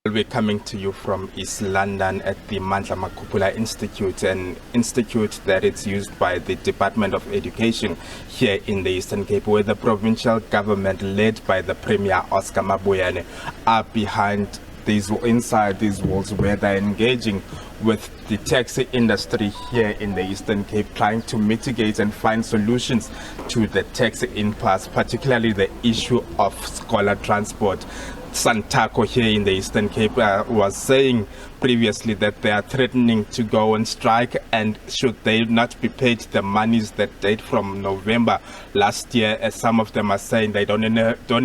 We're coming to you from East London at the Mandla Makupula Institute, an institute that is used by the Department of Education here in the Eastern Cape, where the provincial government, led by the Premier Oscar Mabuyane, are inside these walls, where they're engaging with the taxi industry here in the Eastern Cape, trying to mitigate and find solutions to the taxi impasse, particularly the issue of scholar transport. Santaco here in the Eastern Cape was saying previously that they are threatening to go on strike, and should they not be paid the monies that date from November last year, as some of them are saying they don't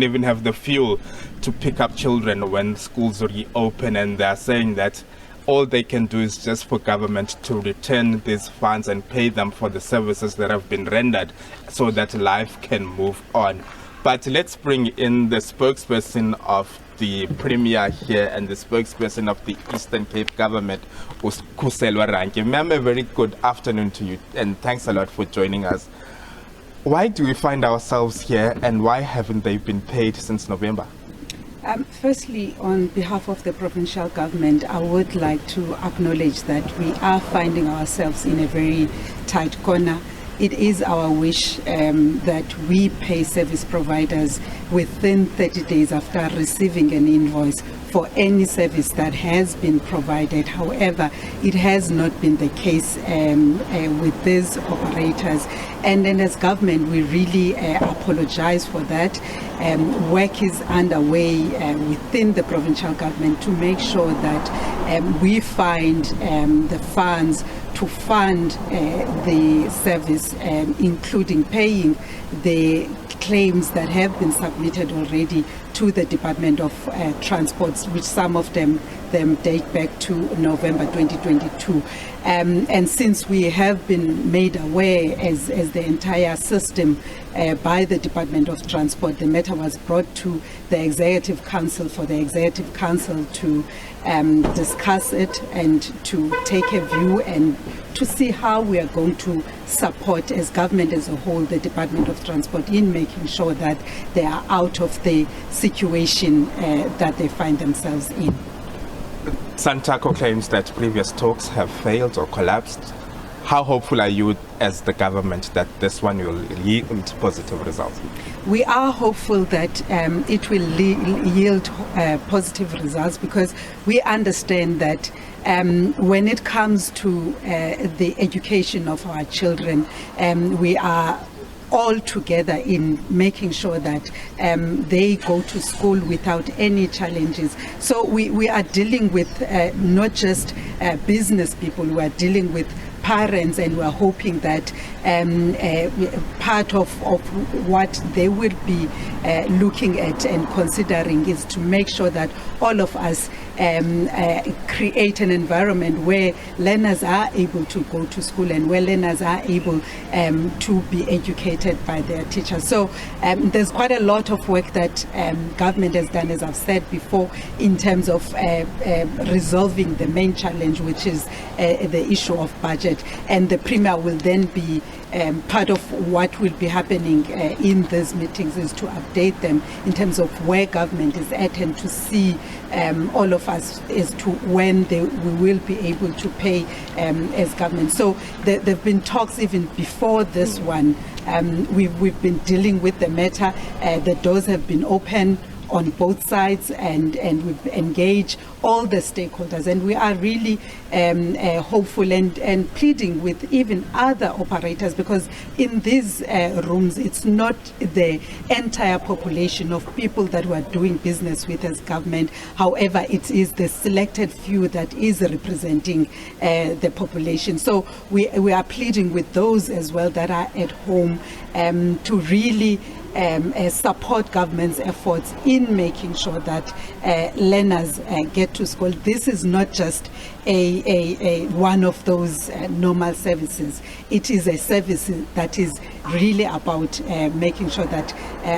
even have the fuel to pick up children when schools reopen, and they are saying that all they can do is just for government to return these funds and pay them for the services that have been rendered so that life can move on. But let's bring in the spokesperson of the Premier here and the spokesperson of the Eastern Cape government, Kuselwa Ranke. Ma'am, a very good afternoon to you, and thanks a lot for joining us. Why do we find ourselves here, and why haven't they been paid since November? Firstly, on behalf of the provincial government, I would like to acknowledge that we are finding ourselves in a very tight corner. It is our wish that we pay service providers within 30 days after receiving an invoice for any service that has been provided. However, it has not been the case with these operators. And then as government, we really apologize for that. Work is underway within the provincial government to make sure that we find the funds to fund the service, including paying the claims that have been submitted already to the Department of Transport, which some of them date back to November 2022. And since we have been made aware as the entire system by the Department of Transport, the matter was brought to the Executive Council for the Executive Council to discuss it and to take a view and to see how we are going to support as government as a whole the Department of Transport in making sure that they are out of the situation that they find themselves in. Santaco claims that previous talks have failed or collapsed. How hopeful are you as the government that this one will yield positive results? We are hopeful that it will yield positive results, because we understand that when it comes to the education of our children, we are all together in making sure that they go to school without any challenges. So we are dealing with not just business people, we are dealing with parents, and we're hoping that part of what they will be looking at and considering is to make sure that all of us create an environment where learners are able to go to school and where learners are able to be educated by their teachers. So there's quite a lot of work that government has done, as I've said before, in terms of resolving the main challenge, which is the issue of budget. And the Premier will then be part of what will be happening in these meetings is to update them in terms of where government is at, and to see all of us as to when we will be able to pay as government. So there have been talks even before this one. We've been dealing with the matter. The doors have been open on both sides, and we've engaged all the stakeholders, and we are really hopeful and pleading with even other operators, because in these rooms it's not the entire population of people that we are doing business with as government. However, it is the selected few that is representing the population. So we are pleading with those as well that are at home to really support government's efforts in making sure that learners get to school. This is not just a one of those normal services. It is a service that is really about making sure that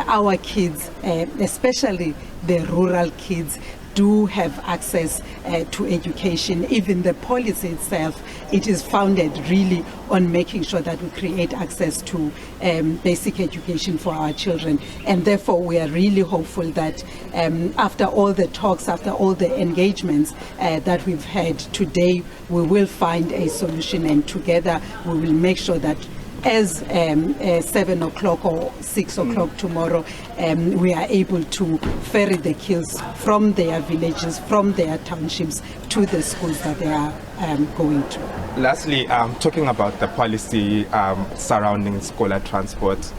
our kids, especially the rural kids, do have access to education. Even the policy itself, it is founded really on making sure that we create access to basic education for our children. And therefore, we are really hopeful that after all the talks, after all the engagements that we've had today, we will find a solution, and together we will make sure that as 7 o'clock or 6 o'clock tomorrow, we are able to ferry the kids from their villages, from their townships to the schools that they are going to. Lastly, talking about the policy surrounding scholar transport,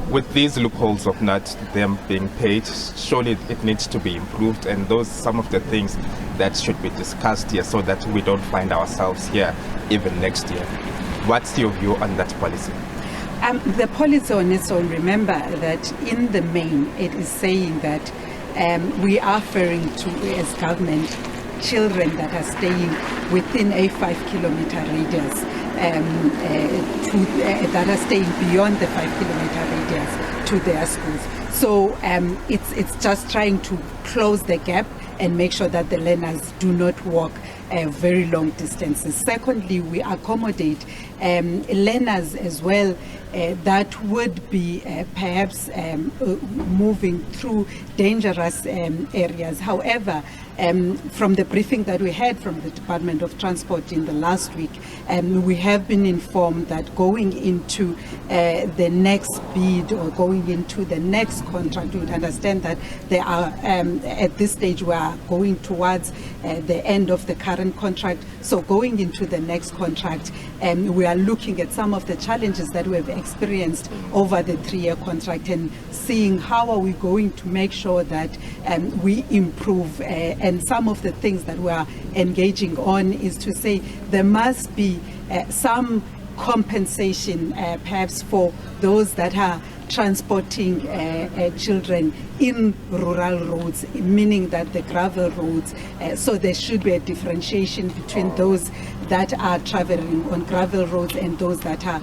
with these loopholes of not them being paid, surely it needs to be improved, and those some of the things that should be discussed here so that we don't find ourselves here even next year. What's your view on that policy? The policy on its own, remember that in the main it is saying that we are referring to, as government, children that are staying within a 5-kilometer radius, that are staying beyond the 5-kilometer radius to their schools. So it's just trying to close the gap and make sure that the learners do not walk very long distances. Secondly, we accommodate learners as well that would be perhaps moving through dangerous areas. However, from the briefing that we had from the Department of Transport in the last week, we have been informed that going into the next bid or going into the next contract, we would understand that there are, at this stage, we are going towards the end of the current contract. So going into the next contract, we are looking at some of the challenges that we have experienced over the 3-year contract and seeing how are we going to make sure that we improve. And some of the things that we are engaging on is to say there must be some compensation perhaps for those that are transporting children in rural roads, meaning that the gravel roads, so there should be a differentiation between those that are traveling on gravel roads and those that are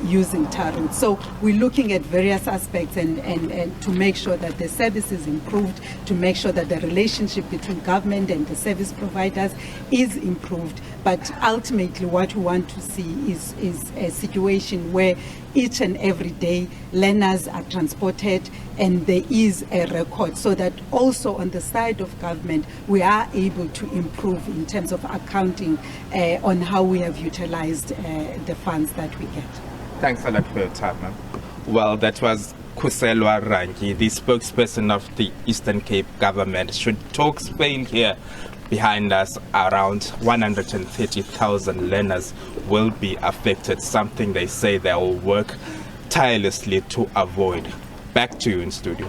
using tar roads. So we're looking at various aspects and to make sure that the service is improved, to make sure that the relationship between government and the service providers is improved. But ultimately what we want to see is a situation where each and every day learners are transported and there is a record, so that also on the side of government we are able to improve in terms of accounting on how we have utilized the funds that we get. Thanks a lot for your time, ma'am. Well, that was Kuselwa Rangi, the spokesperson of the Eastern Cape government. Should talks fail here, behind us around 130,000 learners will be affected, something they say they will work tirelessly to avoid. Back to you in studio.